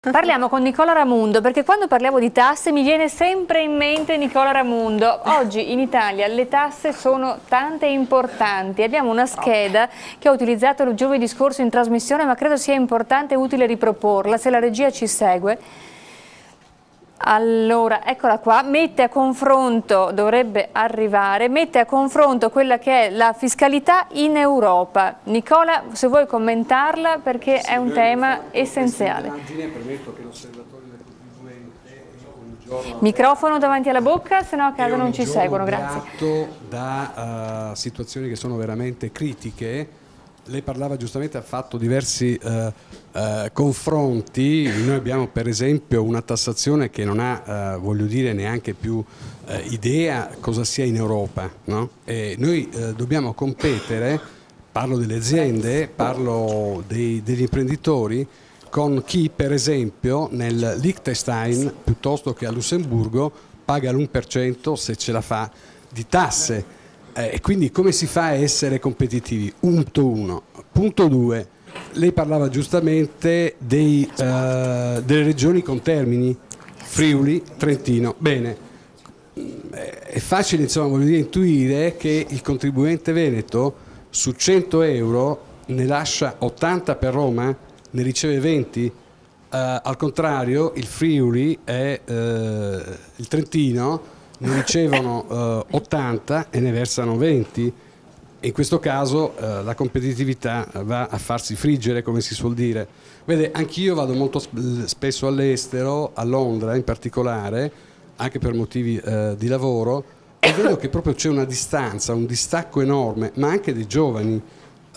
Parliamo con Nicola Ramundo, perché quando parliamo di tasse mi viene sempre in mente Nicola Ramundo. Oggi in Italia le tasse sono tante e importanti. Abbiamo una scheda che ho utilizzato il giovedì scorso in trasmissione, ma credo sia importante e utile riproporla, se la regia ci segue. Allora, eccola qua, mette a confronto, dovrebbe arrivare, mette a confronto quella che è la fiscalità in Europa. Nicola, se vuoi commentarla, perché è un tema essenziale. Microfono davanti alla bocca, se no a casa non ci seguono, grazie. Da situazioni che sono veramente critiche. Lei parlava giustamente, ha fatto diversi confronti. Noi abbiamo per esempio una tassazione che non ha, voglio dire, neanche più idea cosa sia in Europa, no? E noi dobbiamo competere, parlo delle aziende, parlo degli imprenditori, con chi per esempio nel Liechtenstein piuttosto che a Lussemburgo paga l'1% se ce la fa di tasse. E quindi come si fa a essere competitivi? Punto 1. Punto 2. Lei parlava giustamente delle regioni con termini, Friuli, Trentino. Bene, è facile, insomma, voglio dire, intuire che il contribuente veneto su 100 euro ne lascia 80 per Roma, ne riceve 20. Al contrario, il Friuli e il Trentino ne ricevono 80 e ne versano 20. E in questo caso la competitività va a farsi friggere, come si suol dire. Vede, anch'io vado molto spesso all'estero, a Londra in particolare, anche per motivi di lavoro, e vedo che proprio c'è una distanza, un distacco enorme, ma anche dei giovani.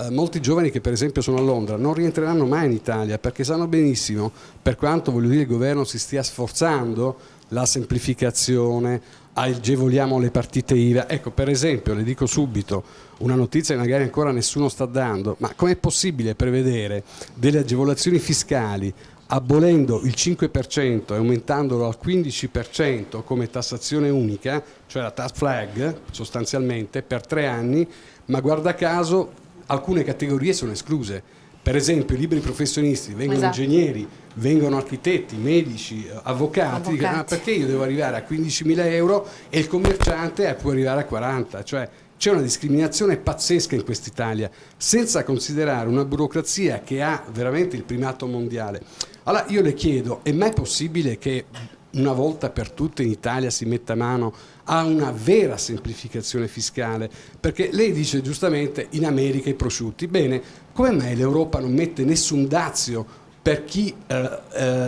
Molti giovani che per esempio sono a Londra non rientreranno mai in Italia perché sanno benissimo, per quanto, voglio dire, il governo si stia sforzando la semplificazione, agevoliamo le partite IVA. Ecco, per esempio, le dico subito una notizia che magari ancora nessuno sta dando, ma com'è possibile prevedere delle agevolazioni fiscali abolendo il 5% e aumentandolo al 15% come tassazione unica, cioè la tax flag sostanzialmente, per 3 anni, ma guarda caso alcune categorie sono escluse. Per esempio i liberi professionisti, vengono ingegneri, vengono architetti, medici, avvocati. Dicono, ah, perché io devo arrivare a 15.000 euro e il commerciante può arrivare a 40? Cioè c'è una discriminazione pazzesca in quest'Italia, senza considerare una burocrazia che ha veramente il primato mondiale. Allora io le chiedo, è mai possibile che una volta per tutte in Italia si metta mano a una vera semplificazione fiscale? Perché lei dice giustamente in America i prosciutti. Bene, come mai l'Europa non mette nessun dazio per chi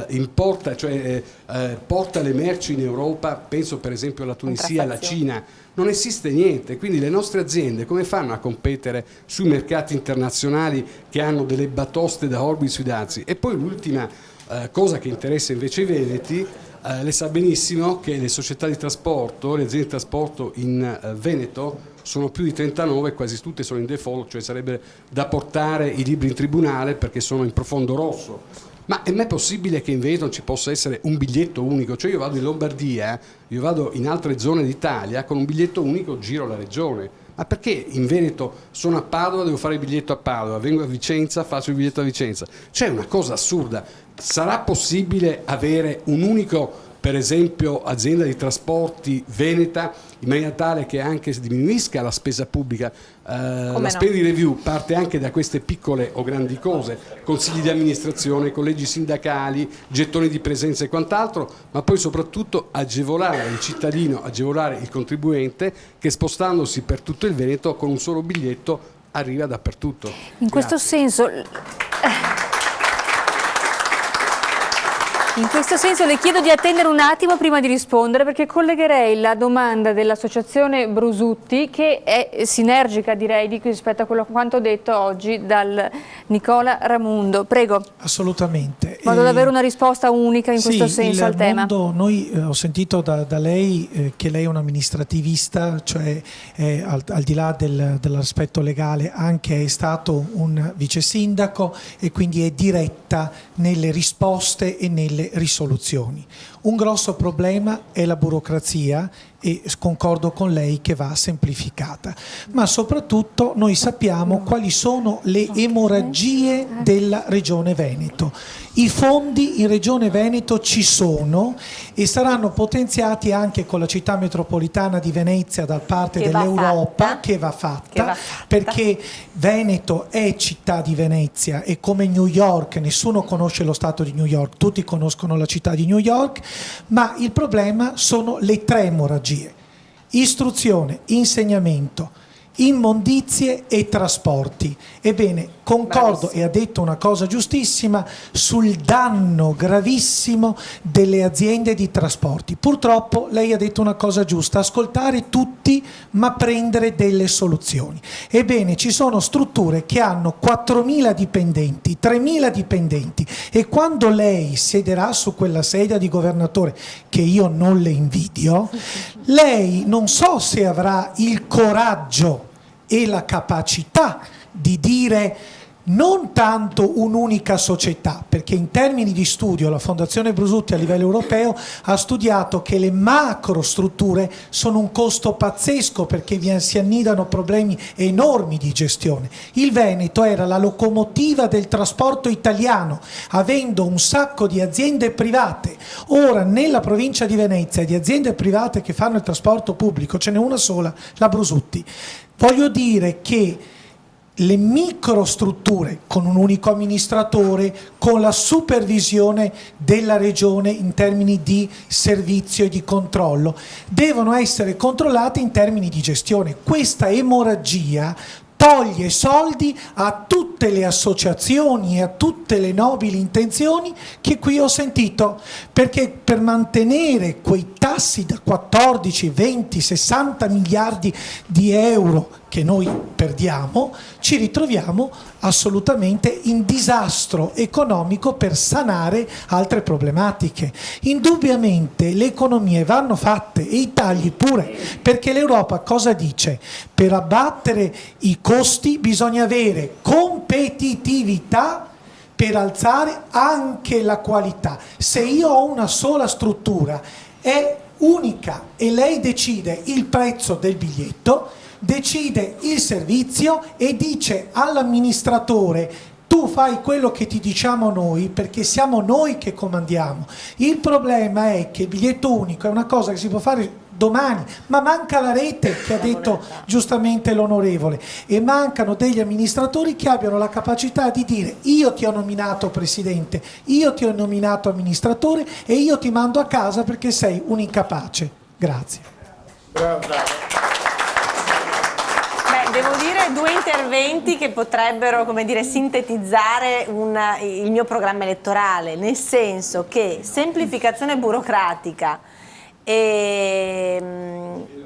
importa, cioè porta le merci in Europa? Penso per esempio alla Tunisia, alla Cina. Non esiste niente, quindi le nostre aziende come fanno a competere sui mercati internazionali che hanno delle batoste da orbi sui dazi? E poi l'ultima cosa che interessa invece i veneti. Lei sa benissimo che le società di trasporto, le aziende di trasporto in Veneto sono più di 39, quasi tutte sono in default, cioè sarebbe da portare i libri in tribunale perché sono in profondo rosso. Ma è mai possibile che in Veneto non ci possa essere un biglietto unico? Cioè io vado in Lombardia, io vado in altre zone d'Italia, con un biglietto unico giro la regione. Ma perché in Veneto sono a Padova, devo fare il biglietto a Padova, vengo a Vicenza, faccio il biglietto a Vicenza? Cioè è una cosa assurda. Sarà possibile avere un unico, per esempio, azienda di trasporti veneta, in maniera tale che anche si diminuisca la spesa pubblica? La spending review parte anche da queste piccole o grandi cose, consigli di amministrazione, collegi sindacali, gettoni di presenza e quant'altro, ma poi soprattutto agevolare il cittadino, agevolare il contribuente che spostandosi per tutto il Veneto con un solo biglietto arriva dappertutto. In questo senso... In questo senso le chiedo di attendere un attimo prima di rispondere, perché collegherei la domanda dell'associazione Brusutti, che è sinergica direi rispetto a quanto detto oggi dal Nicola Ramundo. Prego. Assolutamente. Vado ad avere una risposta unica in questo senso al tema. Noi ho sentito da lei che lei è un amministrativista, cioè al di là dell'aspetto legale anche è stato un vice sindaco e quindi è diretta nelle risposte e nelle risoluzioni. Un grosso problema è la burocrazia e concordo con lei che va semplificata, ma soprattutto noi sappiamo quali sono le emorragie della Regione Veneto. I fondi in Regione Veneto ci sono e saranno potenziati anche con la città metropolitana di Venezia da parte dell'Europa, che va fatta, perché Veneto è città di Venezia e come New York, nessuno conosce lo stato di New York, tutti conoscono la città di New York, ma il problema sono le 3 emorragie: istruzione, insegnamento, immondizie e trasporti. Ebbene, concordo, e ha detto una cosa giustissima, sul danno gravissimo delle aziende di trasporti. Purtroppo lei ha detto una cosa giusta: ascoltare tutti ma prendere delle soluzioni. Ebbene, ci sono strutture che hanno 4.000 dipendenti, 3.000 dipendenti, e quando lei siederà su quella sedia di governatore, che io non le invidio, lei non so se avrà il coraggio e la capacità di dire non tanto un'unica società, perché in termini di studio la Fondazione Brusutti a livello europeo ha studiato che le macro strutture sono un costo pazzesco perché si annidano problemi enormi di gestione. Il Veneto era la locomotiva del trasporto italiano, avendo un sacco di aziende private. Ora nella provincia di Venezia di aziende private che fanno il trasporto pubblico ce n'è una sola, la Brusutti. Voglio dire che le microstrutture con un unico amministratore, con la supervisione della regione in termini di servizio e di controllo, devono essere controllate in termini di gestione. Questa emorragia toglie soldi a tutte le associazioni e a tutte le nobili intenzioni che qui ho sentito, perché per mantenere quei tassi da 14, 20, 60 miliardi di euro che noi perdiamo, ci ritroviamo assolutamente in disastro economico per sanare altre problematiche. Indubbiamente le economie vanno fatte e i tagli pure, perché l'Europa cosa dice? Per abbattere i costi bisogna avere competitività per alzare anche la qualità. Se io ho una sola struttura, è unica e lei decide il prezzo del biglietto, decide il servizio e dice all'amministratore: tu fai quello che ti diciamo noi perché siamo noi che comandiamo. Il problema è che il biglietto unico è una cosa che si può fare domani, ma manca la rete, che ha detto giustamente l'onorevole, e mancano degli amministratori che abbiano la capacità di dire: io ti ho nominato presidente, io ti ho nominato amministratore e io ti mando a casa perché sei un incapace. Grazie. Bravo. Devo dire 2 interventi che potrebbero, come dire, sintetizzare il mio programma elettorale, nel senso che semplificazione burocratica,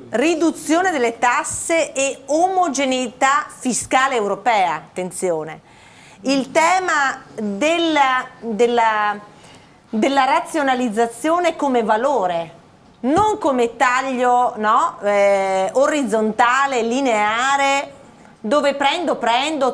riduzione delle tasse e omogeneità fiscale europea, attenzione. Il tema della razionalizzazione come valore, non come taglio, no? Orizzontale, lineare, dove prendo,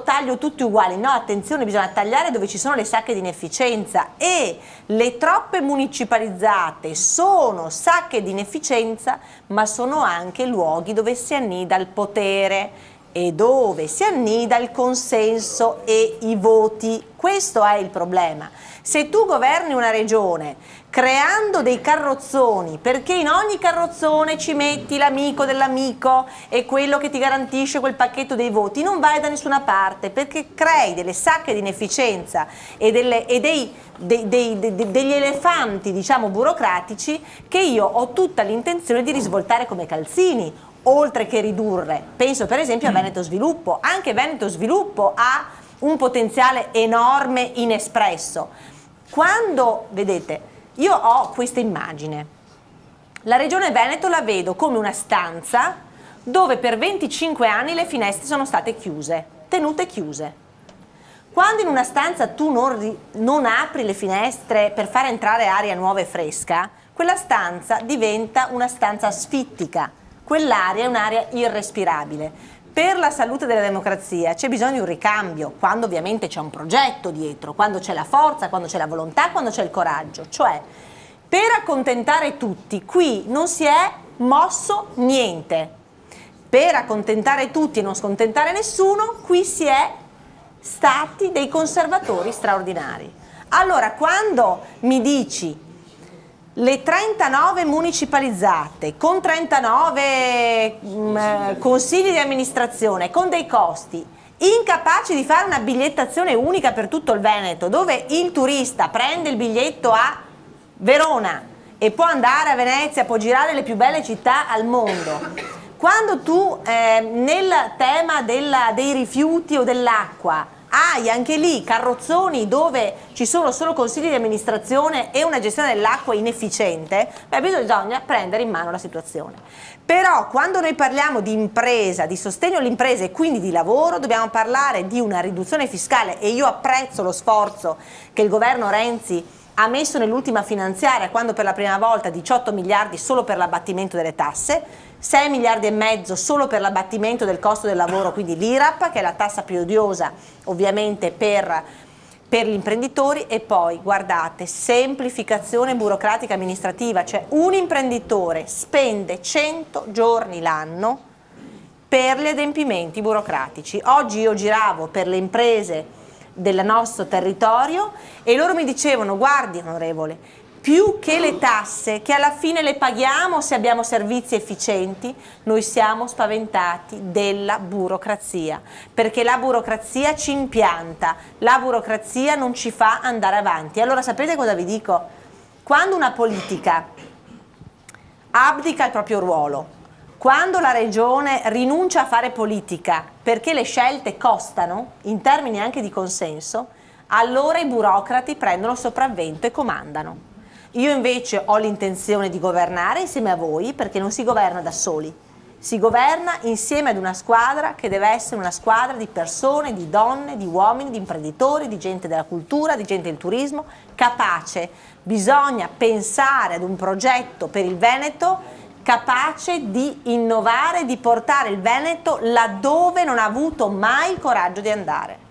taglio tutti uguali. No, attenzione, bisogna tagliare dove ci sono le sacche di inefficienza, e le troppe municipalizzate sono sacche di inefficienza, ma sono anche luoghi dove si annida il potere e dove si annida il consenso e i voti. Questo è il problema. Se tu governi una regione creando dei carrozzoni, perché in ogni carrozzone ci metti l'amico dell'amico e quello che ti garantisce quel pacchetto dei voti, non vai da nessuna parte, perché crei delle sacche di inefficienza e degli elefanti, diciamo, burocratici, che io ho tutta l'intenzione di risvoltare come calzini, oltre che ridurre. Penso per esempio a Veneto Sviluppo. Anche Veneto Sviluppo ha un potenziale enorme inespresso. Quando, vedete, io ho questa immagine, la regione Veneto la vedo come una stanza dove per 25 anni le finestre sono state chiuse, tenute chiuse. Quando in una stanza tu non apri le finestre per fare entrare aria nuova e fresca, quella stanza diventa una stanza asfittica, quell'aria è un'aria irrespirabile. Per la salute della democrazia c'è bisogno di un ricambio, quando ovviamente c'è un progetto dietro, quando c'è la forza, quando c'è la volontà, quando c'è il coraggio. Cioè, per accontentare tutti, qui non si è mosso niente. Per accontentare tutti e non scontentare nessuno, qui si è stati dei conservatori straordinari. Allora, quando mi dici le 39 municipalizzate, con 39 consigli di amministrazione, con dei costi, incapaci di fare una bigliettazione unica per tutto il Veneto, dove il turista prende il biglietto a Verona e può andare a Venezia, può girare le più belle città al mondo. Quando tu nel tema dei rifiuti o dell'acqua hai anche lì carrozzoni dove ci sono solo consigli di amministrazione e una gestione dell'acqua inefficiente, beh, bisogna prendere in mano la situazione. Però quando noi parliamo di impresa, di sostegno alle imprese e quindi di lavoro, dobbiamo parlare di una riduzione fiscale, e io apprezzo lo sforzo che il governo Renzi ha messo nell'ultima finanziaria, quando per la prima volta 18 miliardi solo per l'abbattimento delle tasse, 6 miliardi e mezzo solo per l'abbattimento del costo del lavoro, quindi l'IRAP, che è la tassa più odiosa ovviamente per gli imprenditori, e poi guardate, semplificazione burocratica amministrativa, cioè un imprenditore spende 100 giorni l'anno per gli adempimenti burocratici. Oggi io giravo per le imprese del nostro territorio e loro mi dicevano: guardi onorevole, più che le tasse, che alla fine le paghiamo se abbiamo servizi efficienti, noi siamo spaventati della burocrazia, perché la burocrazia ci impianta, la burocrazia non ci fa andare avanti. Allora sapete cosa vi dico? Quando una politica abdica il proprio ruolo, quando la regione rinuncia a fare politica perché le scelte costano, in termini anche di consenso, allora i burocrati prendono il sopravvento e comandano. Io invece ho l'intenzione di governare insieme a voi, perché non si governa da soli, si governa insieme ad una squadra che deve essere una squadra di persone, di donne, di uomini, di imprenditori, di gente della cultura, di gente del turismo, capace. Bisogna pensare ad un progetto per il Veneto capace di innovare, di portare il Veneto laddove non ha avuto mai il coraggio di andare.